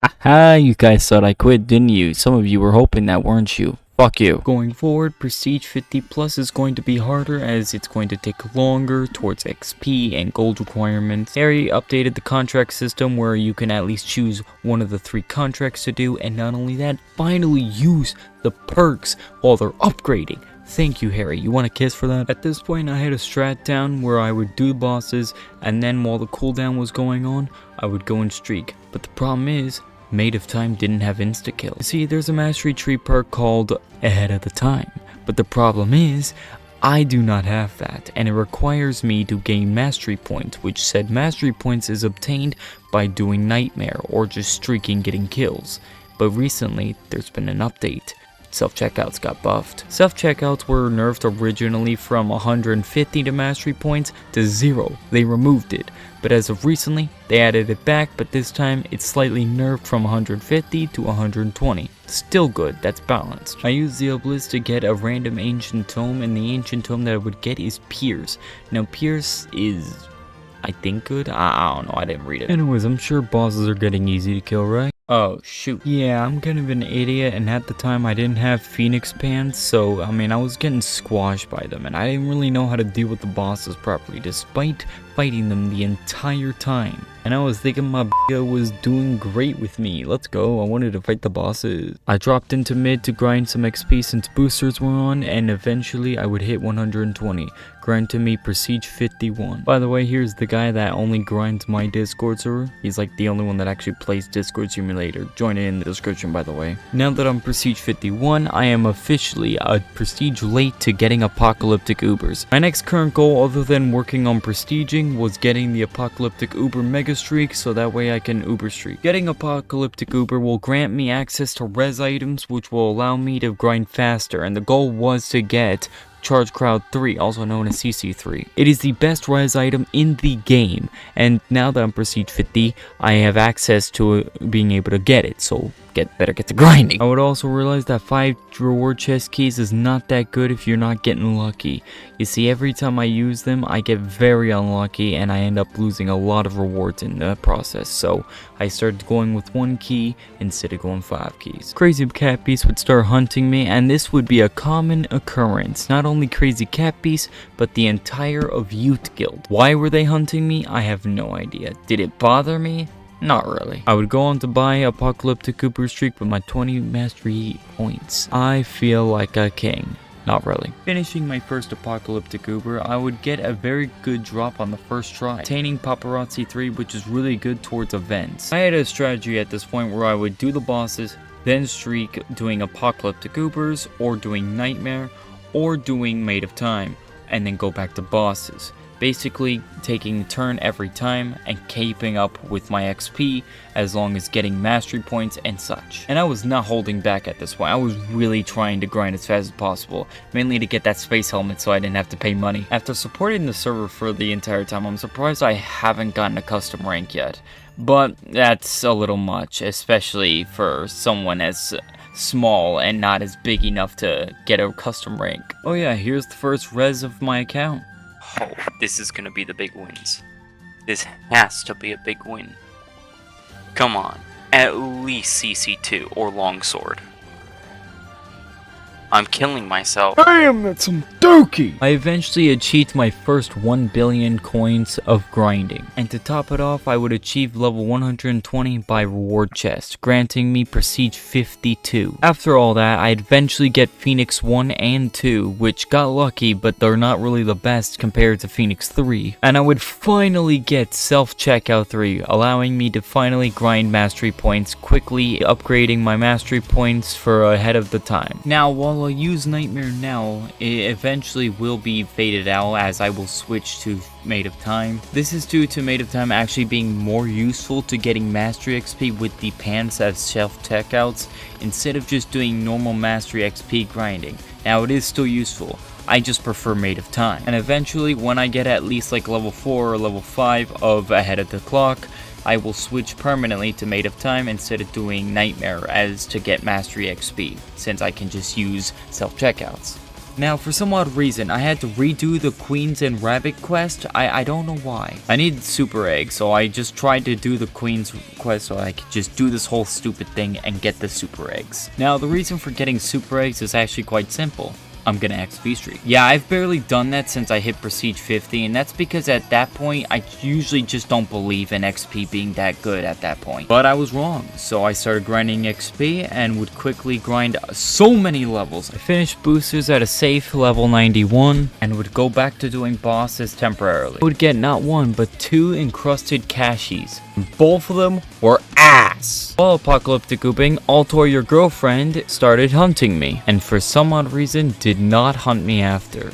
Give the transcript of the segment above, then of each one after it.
Aha, you guys thought I quit, didn't you? Some of you were hoping that, weren't you? Fuck you. Going forward, Prestige 50 Plus is going to be harder as it's going to take longer towards XP and gold requirements. Harry updated the contract system where you can at least choose one of the 3 contracts to do, and not only that, finally use the perks while they're upgrading. Thank you, Harry. You want a kiss for that? At this point, I had a strat down where I would do bosses, and then while the cooldown was going on, I would go and streak. But the problem is, Made of Time didn't have insta-kill. See, there's a mastery tree perk called Ahead of the Time. But the problem is, I do not have that, and it requires me to gain mastery points, which said mastery points is obtained by doing Nightmare or just streaking getting kills. But recently, there's been an update. Self-checkouts got buffed. Self-checkouts were nerfed originally from 150 to mastery points to 0. They removed it. But as of recently, they added it back, but this time it's slightly nerfed from 150 to 120. Still good, that's balanced. I used the obelisk to get a random ancient tome, and the ancient tome that I would get is Pierce. Now Pierce is, I think, good? I don't know, I didn't read it. Anyways, I'm sure bosses are getting easy to kill, right? Oh, shoot. Yeah, I'm kind of an idiot, and at the time I didn't have Phoenix Pants, so, I was getting squashed by them, and I didn't really know how to deal with the bosses properly, despite fighting them the entire time. And I was thinking my was doing great with me. Let's go, I wanted to fight the bosses. I dropped into mid to grind some XP since boosters were on, and eventually I would hit 120. Grind to me Prestige 51. By the way, here's the guy that only grinds my Discord server. He's like the only one that actually plays Discord Simulator. Join it in the description, by the way. Now that I'm Prestige 51, I am officially a Prestige late to getting Apocalyptic Ubers. My next current goal, other than working on prestiging, was getting the Apocalyptic Uber Mega Streak so that way I can Uber Streak. Getting Apocalyptic Uber will grant me access to res items which will allow me to grind faster, and the goal was to get Charge Crowd 3, also known as CC3. It is the best res item in the game, and now that I'm Prestige 50, I have access to being able to get it, so better get to grinding. I would also realize that 5 reward chest keys is not that good if you're not getting lucky. You see, every time I use them, I get very unlucky and I end up losing a lot of rewards in the process, so I started going with 1 key instead of going 5 keys. Crazy cat beasts would start hunting me, and this would be a common occurrence. Not only crazy cat beasts, but the entire of Youth Guild. Why were they hunting me? I have no idea. Did it bother me? Not really. I would go on to buy Apocalyptic Uber Streak with my 20 mastery points. I feel like a king. Not really. Finishing my first Apocalyptic Uber, I would get a very good drop on the first try, obtaining Paparazzi 3, which is really good towards events. I had a strategy at this point where I would do the bosses, then streak doing Apocalyptic Ubers, or doing Nightmare, or doing Made of Time, and then go back to bosses. Basically taking a turn every time and keeping up with my XP as long as getting mastery points and such. And I was not holding back at this point. I was really trying to grind as fast as possible, mainly to get that space helmet so I didn't have to pay money. After supporting the server for the entire time, I'm surprised I haven't gotten a custom rank yet. But that's a little much, especially for someone as small and not as big enough to get a custom rank. Oh yeah, here's the first res of my account. Oh, this is gonna be the big wins. This has to be a big win. Come on, at least CC2 or Longsword. I'm killing myself. Damn, that's some dookie! I eventually achieved my first 1 billion coins of grinding. And to top it off, I would achieve level 120 by reward chest, granting me Prestige 52. After all that, I'd eventually get Phoenix 1 and 2, which got lucky, but they're not really the best compared to Phoenix 3. And I would finally get Self-Checkout 3, allowing me to finally grind mastery points, quickly upgrading my mastery points for ahead of the time. Now, while I'll use Nightmare now, it eventually will be faded out as I will switch to Made of Time. This is due to Made of Time actually being more useful to getting Mastery XP with the pants as self-checkouts instead of just doing normal Mastery XP grinding. Now it is still useful, I just prefer Made of Time. And eventually when I get at least like level 4 or level 5 of Ahead of the Clock, I will switch permanently to Made of Time instead of doing Nightmare as to get Mastery XP, since I can just use self-checkouts. Now, for some odd reason, I had to redo the Queens and Rabbit quest. I don't know why. I needed super eggs, so I just tried to do the Queen's quest so I could just do this whole stupid thing and get the super eggs. Now, the reason for getting super eggs is actually quite simple. I'm gonna XP streak. Yeah, I've barely done that since I hit Prestige 50, and that's because at that point, I usually just don't believe in XP being that good at that point. But I was wrong, so I started grinding XP and would quickly grind so many levels. I finished boosters at a safe level 91 and would go back to doing bosses temporarily. I would get not one, but 2 encrusted cashies. Both of them were ass. While apocalyptic ooping, Altor, your girlfriend, started hunting me, and for some odd reason did not hunt me after.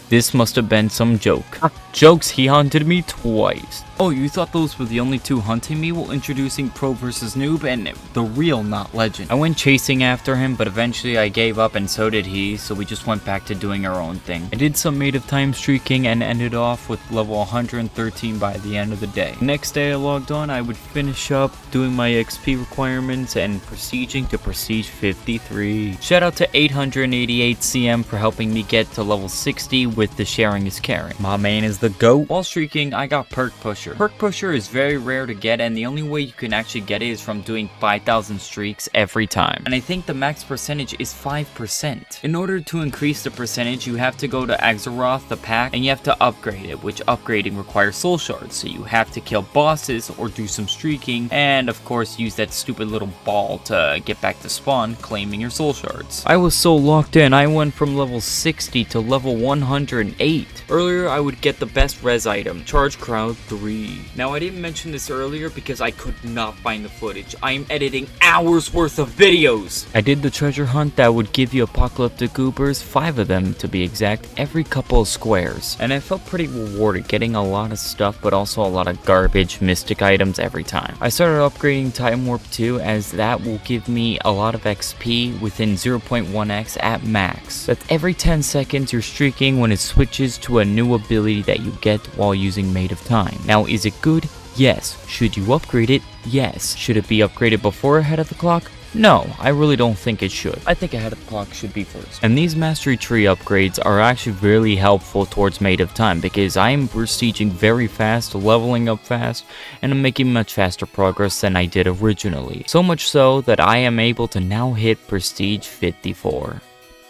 This must have been some joke. Jokes, he hunted me twice. Oh, you thought those were the only 2 hunting me? Well, introducing Pro vs Noob and the real, not legend. I went chasing after him, but eventually I gave up and so did he, so we just went back to doing our own thing. I did some Made of Time streaking and ended off with level 113 by the end of the day. The next day I logged on, I would finish up doing my XP requirements and prestiging to Prestige 53. Shout out to 888 CM for helping me get to level 60 with the sharing is caring. My man is the GOAT. While streaking, I got Perk Pusher. Perk Pusher is very rare to get, and the only way you can actually get it is from doing 5,000 streaks every time. And I think the max percentage is 5%. In order to increase the percentage, you have to go to Azeroth, the pack, and you have to upgrade it, which upgrading requires soul shards. So you have to kill bosses or do some streaking, and of course use that stupid little ball to get back to spawn, claiming your soul shards. I was so locked in, I went from level 60 to level 108. Earlier, I would get the best res item, Charge Crowd 3. Now, I didn't mention this earlier because I could not find the footage. I am editing hours worth of videos. I did the treasure hunt that would give you apocalyptic goobers, 5 of them to be exact, every couple of squares. And I felt pretty rewarded getting a lot of stuff, but also a lot of garbage mystic items every time. I started upgrading Time Warp 2 as that will give me a lot of XP within 0.1x at max. That's every 10 seconds you're streaking when it switches to a new ability that you get while using Made of Time. Now, is it good? Yes. Should you upgrade it? Yes. Should it be upgraded before Ahead of the Clock? No, I really don't think it should. I think Ahead of the Clock should be first. And these Mastery Tree upgrades are actually really helpful towards Made of Time because I am prestiging very fast, leveling up fast, and I'm making much faster progress than I did originally. So much so that I am able to now hit Prestige 54.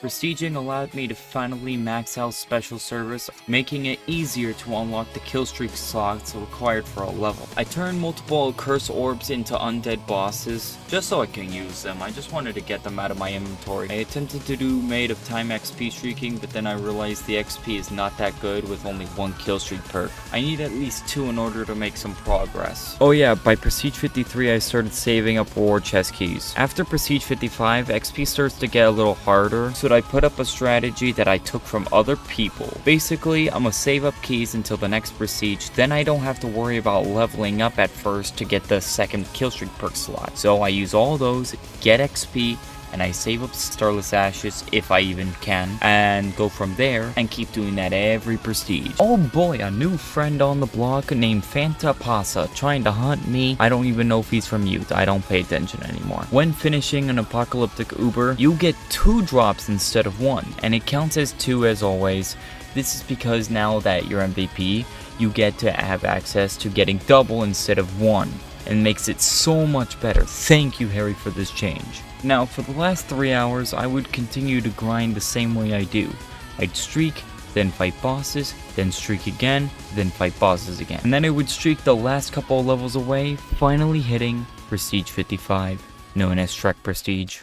Prestiging allowed me to finally max out special service, making it easier to unlock the killstreak slots required for a level. I turned multiple curse orbs into undead bosses, just so I can use them. I just wanted to get them out of my inventory. I attempted to do Made of Time XP streaking, but then I realized the XP is not that good with only 1 killstreak perk. I need at least 2 in order to make some progress. Oh yeah, by Prestige 53 I started saving up reward chest keys. After Prestige 55, XP starts to get a little harder, so I put up a strategy that I took from other people. Basically, I'm gonna save up keys until the next prestige, then I don't have to worry about leveling up at first to get the second killstreak perk slot. So I use all those, get XP, and I save up Starless Ashes if I even can, and go from there and keep doing that every prestige. Oh boy, a new friend on the block named Fanta Pasa trying to hunt me. I don't even know if he's from youth. I don't pay attention anymore. When finishing an apocalyptic Uber, you get 2 drops instead of 1, and it counts as 2 as always. This is because now that you're MVP, you get to have access to getting double instead of 1, and makes it so much better. Thank you, Harry, for this change. Now, for the last 3 hours, I would continue to grind the same way I do. I'd streak, then fight bosses, then streak again, then fight bosses again. And then I would streak the last couple of levels away, finally hitting Prestige 55, known as Trek Prestige.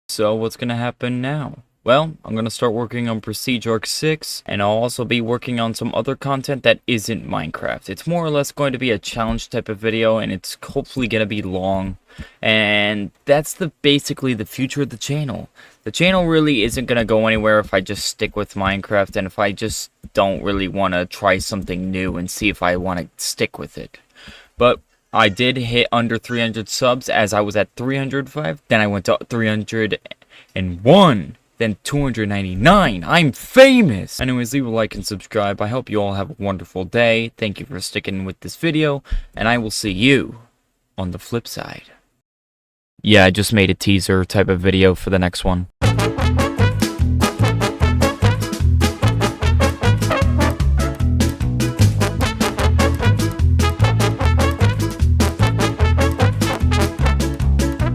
So what's gonna happen now? Well, I'm going to start working on Prestige Arc 6, and I'll also be working on some other content that isn't Minecraft. It's more or less going to be a challenge type of video, and it's hopefully going to be long. And that's basically the future of the channel. The channel really isn't going to go anywhere if I just stick with Minecraft, and if I just don't really want to try something new and see if I want to stick with it. But I did hit under 300 subs as I was at 305, then I went to 301. Then 299. I'm famous! Anyways, leave a like and subscribe. I hope you all have a wonderful day. Thank you for sticking with this video, and I will see you on the flip side. Yeah, I just made a teaser type of video for the next one.